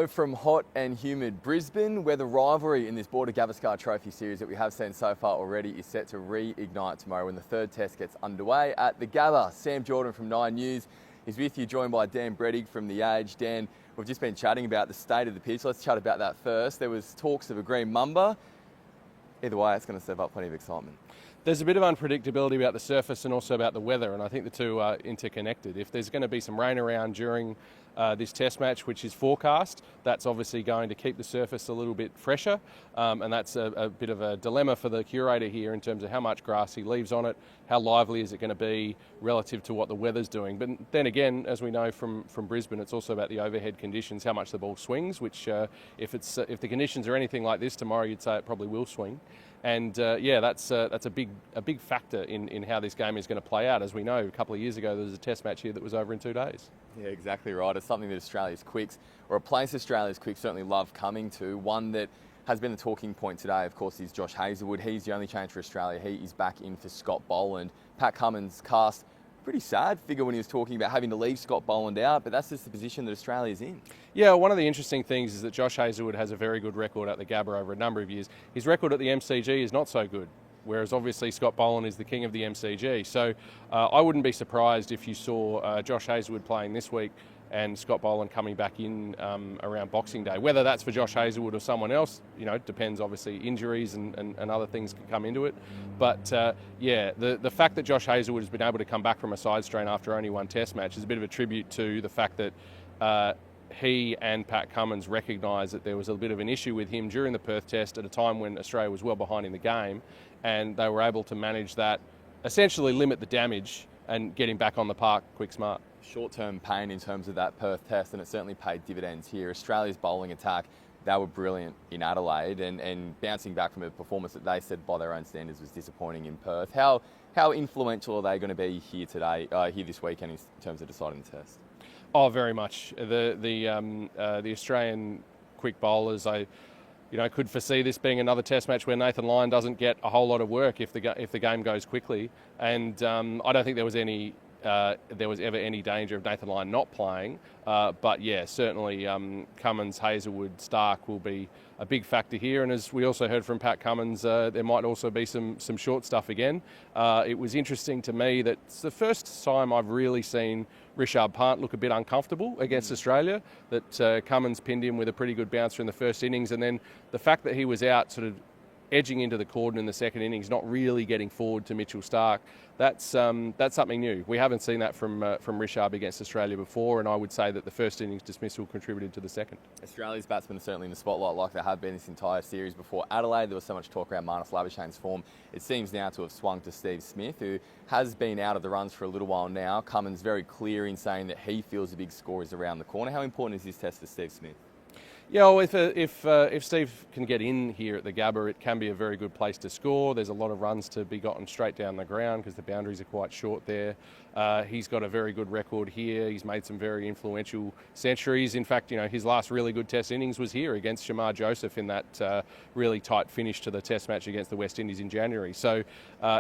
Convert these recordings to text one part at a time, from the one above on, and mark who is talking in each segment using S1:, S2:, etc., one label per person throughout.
S1: Hello from hot and humid Brisbane, where the rivalry in this Border Gavaskar Trophy series that we have seen so far already is set to reignite tomorrow when the third test gets underway at the Gabba. Sam Jordan from 9 News is with you, joined by Dan Bredig from The Age. Dan, we've just been chatting about the state of the pitch. Let's chat about that first. There was talks of a green mamba. Either way, it's going to serve up plenty of excitement.
S2: There's a bit of unpredictability about the surface and also about the weather, and I think the two are interconnected. If there's going to be some rain around during this test match, which is forecast, that's obviously going to keep the surface a little bit fresher, and that's a bit of a dilemma for the curator here in terms of how much grass he leaves on it, how lively is it going to be relative to what the weather's doing. But then again, as we know from Brisbane, it's also about the overhead conditions, how much the ball swings, which if the conditions are anything like this tomorrow, you'd say it probably will swing. And that's a big factor in how this game is going to play out. As we know, a couple of years ago there was a test match here that was over in 2 days.
S1: Yeah, exactly right. It's something that Australia's quicks, or a place Australia's quicks certainly love coming to. One that has been the talking point today, of course, is Josh Hazlewood. He's the only change for Australia. He is back in for Scott Boland. Pat Cummins cast pretty sad figure when he was talking about having to leave Scott Boland out, but that's just the position that Australia's in.
S2: Yeah, one of the interesting things is that Josh Hazlewood has a very good record at the Gabba over a number of years. His record at the MCG is not so good, whereas obviously Scott Boland is the king of the MCG. So I wouldn't be surprised if you saw Josh Hazlewood playing this week and Scott Boland coming back in around Boxing Day. Whether that's for Josh Hazlewood or someone else, it depends. Obviously, injuries and other things can come into it. But the fact that Josh Hazlewood has been able to come back from a side strain after only one test match is a bit of a tribute to the fact that he and Pat Cummins recognised that there was a bit of an issue with him during the Perth test at a time when Australia was well behind in the game, and they were able to manage that, essentially limit the damage and get him back on the park quick smart.
S1: Short-term pain in terms of that Perth test, and it certainly paid dividends here. Australia's bowling attack, they were brilliant in Adelaide, and bouncing back from a performance that they said by their own standards was disappointing in Perth. How influential are they going to be here this weekend in terms of deciding the test?
S2: Oh, very much. The Australian quick bowlers, I could foresee this being another test match where Nathan Lyon doesn't get a whole lot of work if the game goes quickly, and I don't think there was ever any danger of Nathan Lyon not playing. But yeah, certainly Cummins, Hazlewood, Stark will be a big factor here. And as we also heard from Pat Cummins, there might also be some short stuff again. It was interesting to me that it's the first time I've really seen Rishabh Pant look a bit uncomfortable against Australia, that Cummins pinned him with a pretty good bouncer in the first innings, and then the fact that he was out sort of edging into the cordon in the second innings, not really getting forward to Mitchell Stark, that's something new. We haven't seen that from Rishabh against Australia before, and I would say that the first innings dismissal contributed to the second.
S1: Australia's batsmen are certainly in the spotlight like they have been this entire series. Before Adelaide, there was so much talk around Marnus Labuschagne's form. It seems now to have swung to Steve Smith, who has been out of the runs for a little while now. Cummins very clear in saying that he feels the big score is around the corner. How important is this test for Steve Smith?
S2: Yeah, well, if Steve can get in here at the Gabba, it can be a very good place to score. There's a lot of runs to be gotten straight down the ground because the boundaries are quite short there. He's got a very good record here. He's made some very influential centuries. In fact, his last really good test innings was here against Shamar Joseph in that really tight finish to the test match against the West Indies in January. So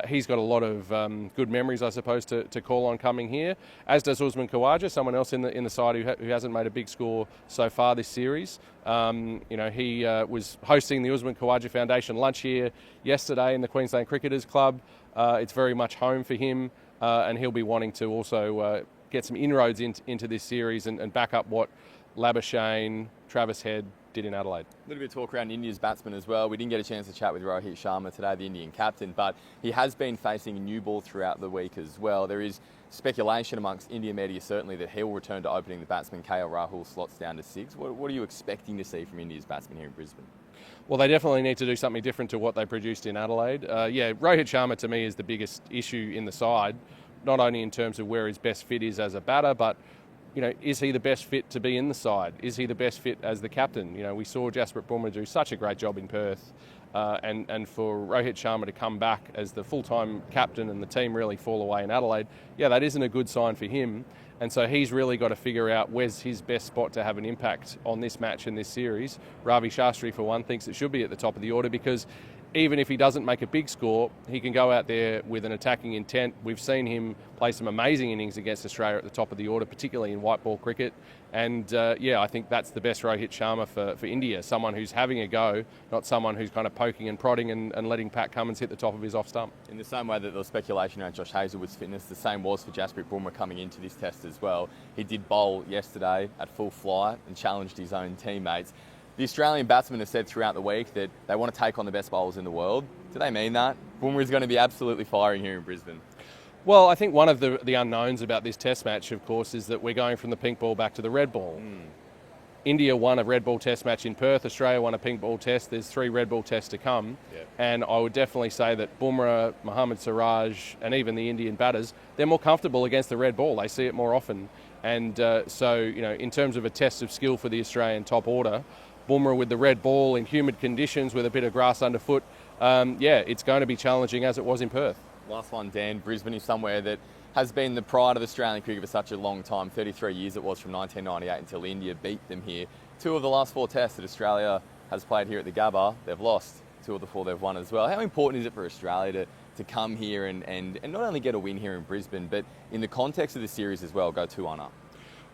S2: he's got a lot of good memories, I suppose, to call on coming here, as does Usman Khawaja, someone else in the side who hasn't made a big score so far this series. He was hosting the Usman Khawaja Foundation lunch here yesterday in the Queensland Cricketers Club. It's very much home for him, and he'll be wanting to also get some inroads into this series and back up what Labuschagne, Travis Head did in Adelaide.
S1: A little bit of talk around India's batsmen as well. We didn't get a chance to chat with Rohit Sharma today, the Indian captain, but he has been facing a new ball throughout the week as well. There is speculation amongst India media certainly that he'll return to opening the batsman. KL Rahul slots down to 6. What are you expecting to see from India's batsmen here in Brisbane?
S2: Well, they definitely need to do something different to what they produced in Adelaide. Rohit Sharma to me is the biggest issue in the side, not only in terms of where his best fit is as a batter, but is he the best fit to be in the side? Is he the best fit as the captain? We saw Jasprit Bumrah do such a great job in Perth, and for Rohit Sharma to come back as the full-time captain and the team really fall away in Adelaide, that isn't a good sign for him. And so he's really got to figure out where's his best spot to have an impact on this match and this series. Ravi Shastri, for one, thinks it should be at the top of the order because even if he doesn't make a big score, he can go out there with an attacking intent. We've seen him play some amazing innings against Australia at the top of the order, particularly in white ball cricket. And I think that's the best Rohit Sharma for India, someone who's having a go, not someone who's kind of poking and prodding and letting Pat Cummins hit the top of his off stump.
S1: In the same way that there was speculation around Josh Hazlewood's fitness, the same was for Jasprit Bumrah coming into this test as well. He did bowl yesterday at full flight and challenged his own teammates. The Australian batsmen have said throughout the week that they want to take on the best bowlers in the world. Do they mean that? Bumrah is going to be absolutely firing here in Brisbane.
S2: Well, I think one of the unknowns about this test match, of course, is that we're going from the pink ball back to the red ball. India won a red ball test match in Perth. Australia won a pink ball test. There's 3 red ball tests to come. Yep. And I would definitely say that Bumrah, Mohammad Siraj and even the Indian batters, they're more comfortable against the red ball. They see it more often. And in terms of a test of skill for the Australian top order, Bumrah with the red ball in humid conditions with a bit of grass underfoot, it's going to be challenging as it was in Perth.
S1: Last one, Dan. Brisbane is somewhere that has been the pride of Australian cricket for such a long time. 33 years it was from 1998 until India beat them here. 2 of the last 4 tests that Australia has played here at the Gabba, they've lost. 2 of the 4 they've won as well. How important is it for Australia to come here and not only get a win here in Brisbane, but in the context of the series as well, go 2-1 up?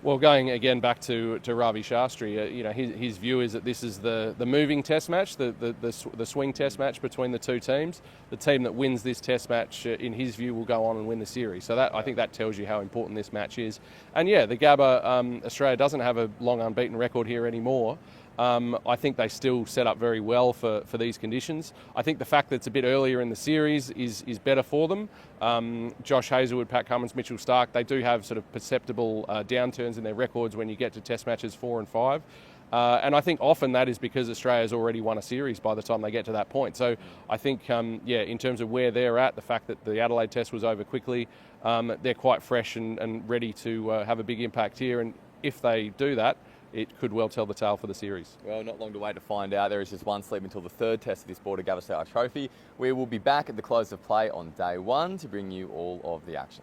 S2: Well, going again back to Ravi Shastri, his view is that this is the moving test match, the swing test match between the 2 teams. The team that wins this test match, in his view, will go on and win the series. So I think that tells you how important this match is. And the Gabba, Australia doesn't have a long unbeaten record here anymore. I think they still set up very well for these conditions. I think the fact that it's a bit earlier in the series is better for them. Josh Hazlewood, Pat Cummins, Mitchell Starc, they do have sort of perceptible downturns in their records when you get to test matches 4 and 5. And I think often that is because Australia's already won a series by the time they get to that point. So I think, in terms of where they're at, the fact that the Adelaide test was over quickly, they're quite fresh and ready to have a big impact here. And if they do that, it could well tell the tale for the series.
S1: Well, not long to wait to find out. There is just one sleep until the 3rd test of this Border Gavaskar Trophy. We will be back at the close of play on day 1 to bring you all of the action.